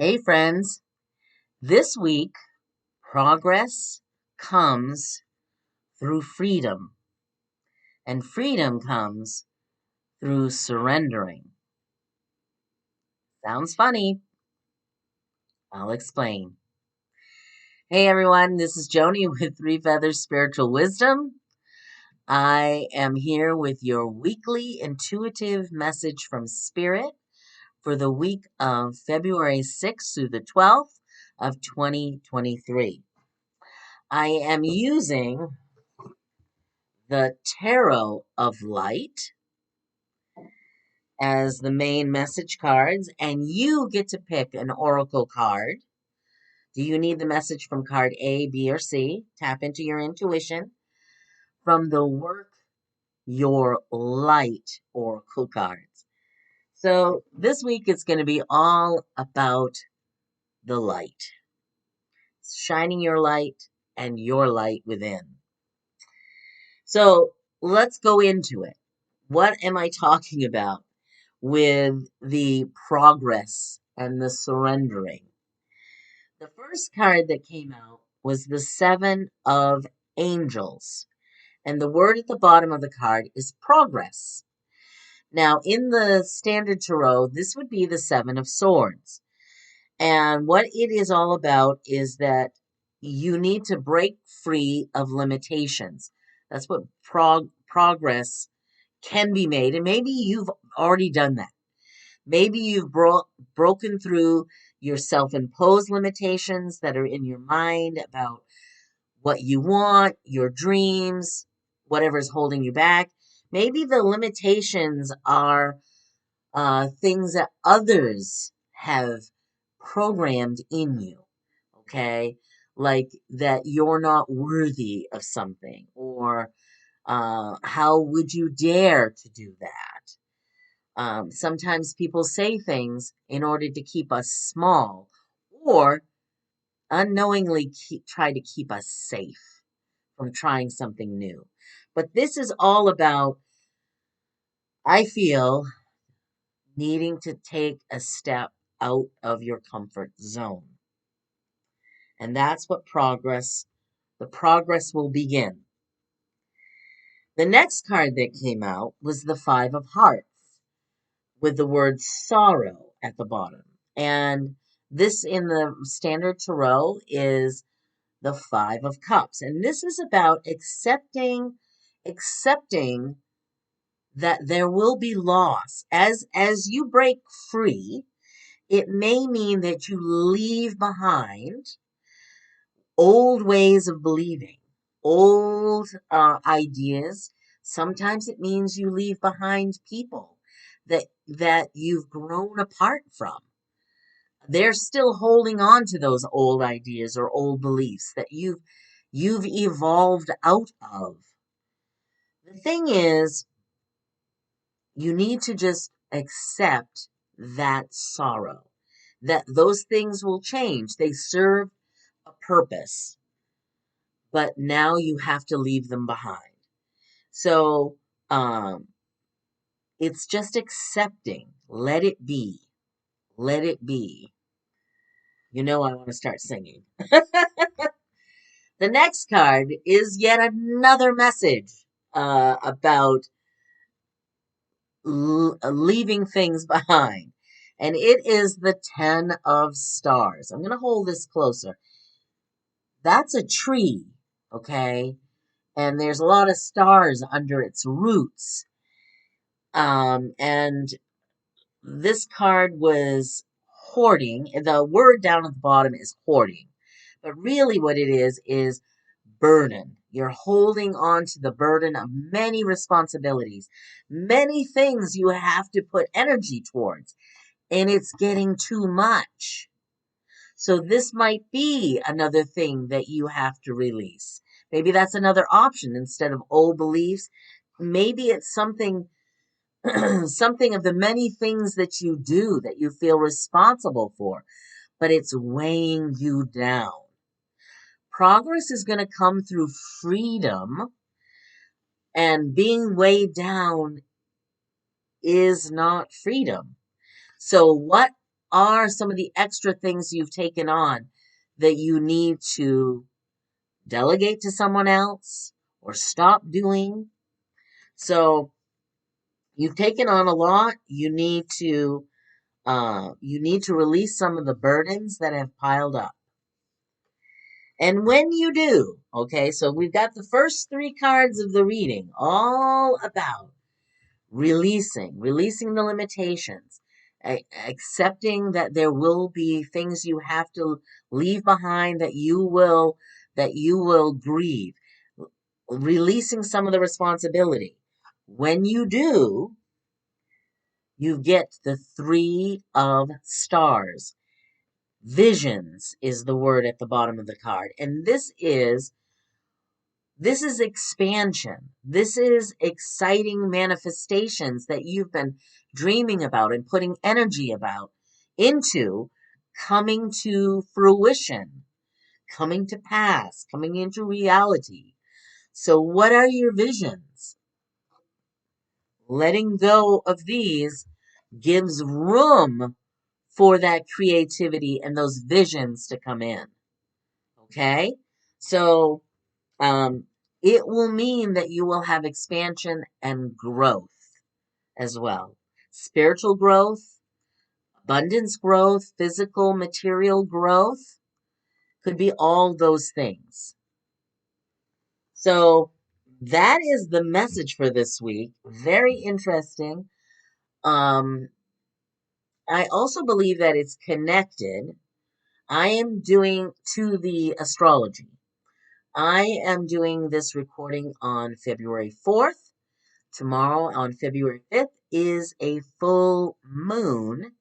Hey, friends. This week, progress comes through freedom, and freedom comes through surrendering. Sounds funny. I'll explain. Hey, everyone. This is Joni with Three Feathers Spiritual Wisdom. I am here with your weekly intuitive message from Spirit for the week of February 6th through the 12th of 2023. I am using the Tarot of Light as the main message cards, and you get to pick an oracle card. Do you need the message from card A, B, or C? Tap into your intuition from the Work Your Light oracle cards. So this week it's going to be all about the light, shining your light and your light within. So let's go into it. What am I talking about with the progress and the surrendering? The first card that came out was the Seven of Angels. And the word at the bottom of the card is progress. Now, in the standard tarot, this would be the Seven of Swords. And what it is all about is that you need to break free of limitations. That's what progress can be made. And maybe you've already done that. Maybe you've broken through your self-imposed limitations that are in your mind about what you want, your dreams, whatever's holding you back. Maybe the limitations are things that others have programmed in you, okay? Like that you're not worthy of something, or how would you dare to do that? Sometimes people say things in order to keep us small or unknowingly try to keep us safe from trying something new. But this is all about, I feel, needing to take a step out of your comfort zone. And that's what the progress will begin. The next card that came out was the Five of Hearts with the word sorrow at the bottom. And this in the standard tarot is the Five of Cups. And this is about accepting that there will be loss. As you break free, it may mean that you leave behind old ways of believing, old ideas. Sometimes it means you leave behind people that you've grown apart from. They're still holding on to those old ideas or old beliefs that you've evolved out of. The thing is, you need to just accept that sorrow, that those things will change. They serve a purpose, but now you have to leave them behind. So it's just accepting. Let it be. Let it be. You know, I want to start singing. The next card is yet another message about leaving things behind. And it is the Ten of Stars. I'm going to hold this closer. That's a tree, okay? And there's a lot of stars under its roots. And this card was hoarding. The word down at the bottom is hoarding. But really what it is burden. You're holding on to the burden of many responsibilities, many things you have to put energy towards, and it's getting too much. So this might be another thing that you have to release. Maybe that's another option instead of old beliefs. Maybe it's something something of the many things that you do that you feel responsible for, but it's weighing you down. Progress is going to come through freedom, and being weighed down is not freedom. So what are some of the extra things you've taken on that you need to delegate to someone else or stop doing? So you've taken on a lot. You need to release some of the burdens that have piled up. And when you do, okay, so we've got the first three cards of the reading all about releasing the limitations, accepting that there will be things you have to leave behind that you will grieve, releasing some of the responsibility. When you do, you get the Three of Stars. Visions is the word at the bottom of the card. And this is expansion. This is exciting manifestations that you've been dreaming about and putting energy about into coming to fruition, coming to pass, coming into reality. So what are your visions? Letting go of these gives room for that creativity and those visions to come in. Okay? So, it will mean that you will have expansion and growth as well. Spiritual growth, abundance growth, physical, material growth could be all those things. So, that is the message for this week. Very interesting. Um, I also believe that it's connected. I am doing to the astrology. I am doing this recording on February 4th. Tomorrow, on February 5th, is a full moon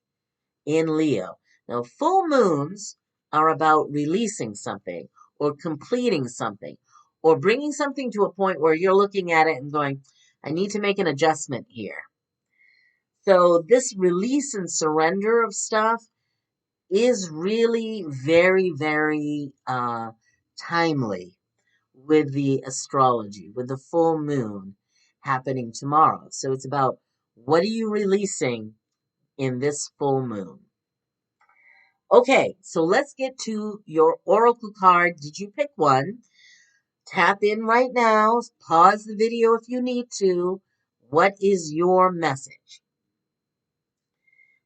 in Leo. Now, full moons are about releasing something or completing something or bringing something to a point where you're looking at it and going, I need to make an adjustment here. So, this release and surrender of stuff is really very, very timely with the astrology, with the full moon happening tomorrow. So it's about what are you releasing in this full moon? Okay, so let's get to your oracle card. Did you pick one? Tap in right now. Pause the video if you need to. What is your message?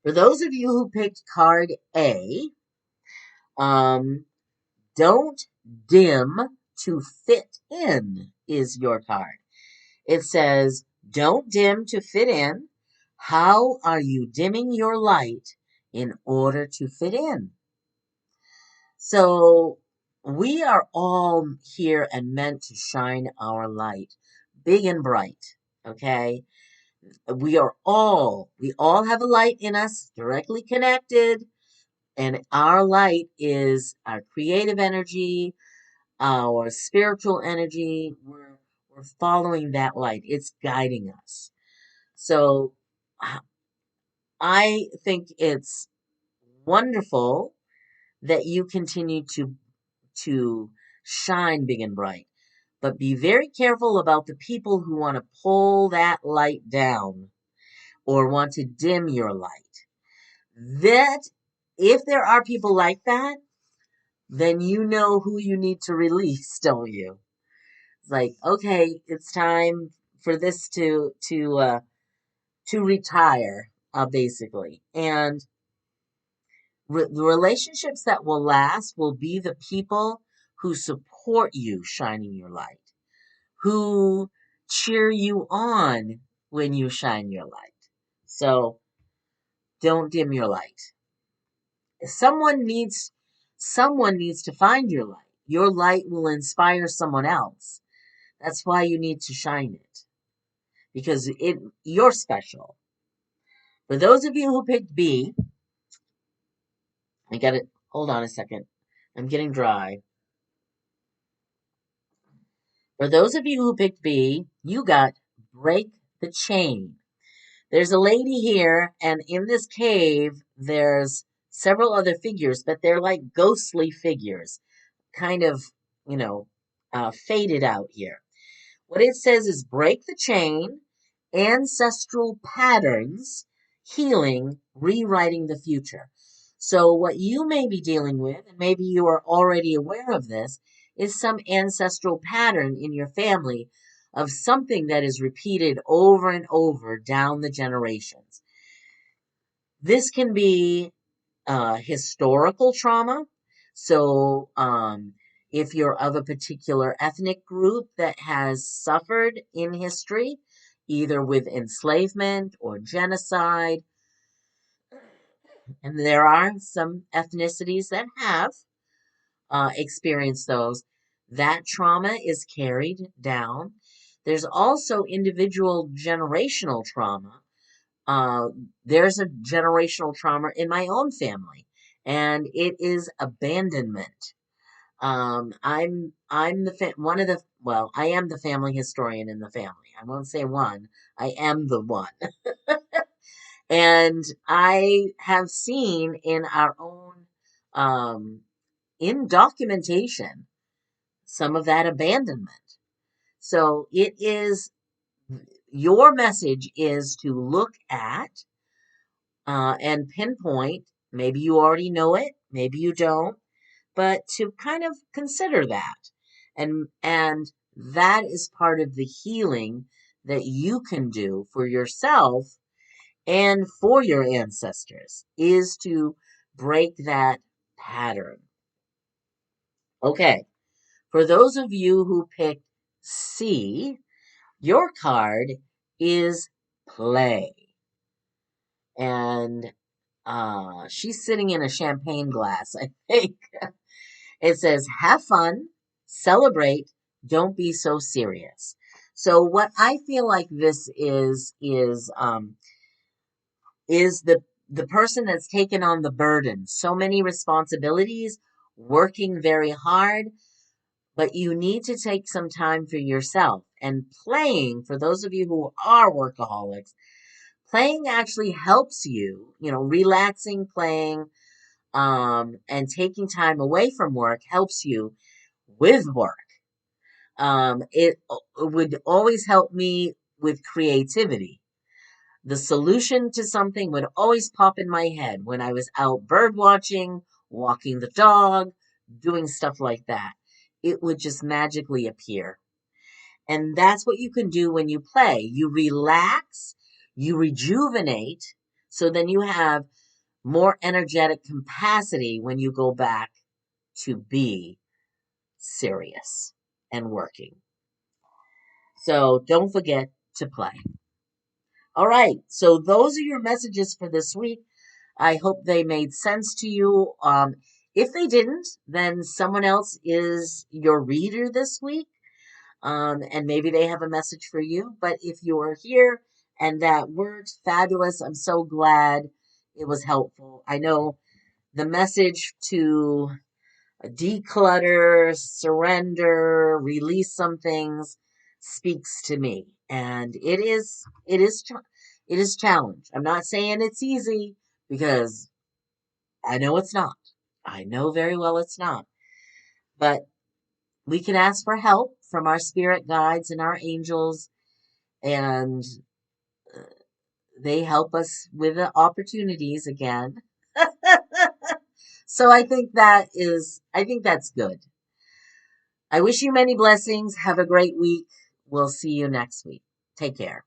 For those of you who picked card A, um, don't dim to fit in is your card. It says, don't dim to fit in. How are you dimming your light in order to fit in? So we are all here and meant to shine our light big and bright. Okay. We all have a light in us directly connected. And our light is our creative energy, our spiritual energy. We're following that light. It's guiding us. So I think it's wonderful that you continue to shine big and bright. But be very careful about the people who want to pull that light down or want to dim your light. That if there are people like that, then you know who you need to release, don't you? It's like, okay, it's time for this to retire, basically. And the relationships that will last will be the people who support you shining your light, who cheer you on when you shine your light. So don't dim your light. Someone needs to find your light. Your light will inspire someone else. That's why you need to shine it. Because you're special. For those of you who picked B, I got it. Hold on a second. I'm getting dry. For those of you who picked B, you got break the chain. There's a lady here, and in this cave, there's several other figures, but they're like ghostly figures, kind of, you know, faded out here. What it says is break the chain, ancestral patterns healing, rewriting the future. So, what you may be dealing with, and maybe you are already aware of this, is some ancestral pattern in your family of something that is repeated over and over down the generations. This can be historical trauma. So, if you're of a particular ethnic group that has suffered in history, either with enslavement or genocide, and there are some ethnicities that have experienced those, that trauma is carried down. There's also individual generational trauma. Uh, there's a generational trauma in my own family, and it is abandonment. I'm one of the well, I am the family historian in the family. I won't say one. I am the one. And I have seen in our own in documentation some of that abandonment. So it is your message is to look at and pinpoint. Maybe you already know it, maybe you don't, but to kind of consider that, and that is part of the healing that you can do for yourself and for your ancestors is to break that pattern. Okay, for those of you who picked C, your card is play. And she's sitting in a champagne glass, I think. It says, have fun, celebrate, don't be so serious. So what I feel like this is the person that's taken on the burden, so many responsibilities, working very hard, but you need to take some time for yourself. And playing, for those of you who are workaholics, playing actually helps you, relaxing, playing, and taking time away from work helps you with work. It would always help me with creativity. The solution to something would always pop in my head when I was out bird watching, walking the dog, doing stuff like that. It would just magically appear. And that's what you can do when you play. You relax, you rejuvenate, so then you have more energetic capacity when you go back to be serious and working. So don't forget to play. All right. So those are your messages for this week. I hope they made sense to you. If they didn't, then someone else is your reader this week. And maybe they have a message for you. But if you are here and that worked, fabulous. I'm so glad it was helpful. I know the message to declutter, surrender, release some things speaks to me. And it is challenge. I'm not saying it's easy because I know it's not. I know very well it's not. But we can ask for help from our spirit guides and our angels, and they help us with the opportunities again. So I think that's good. I wish you many blessings. Have a great week. We'll see you next week. Take care.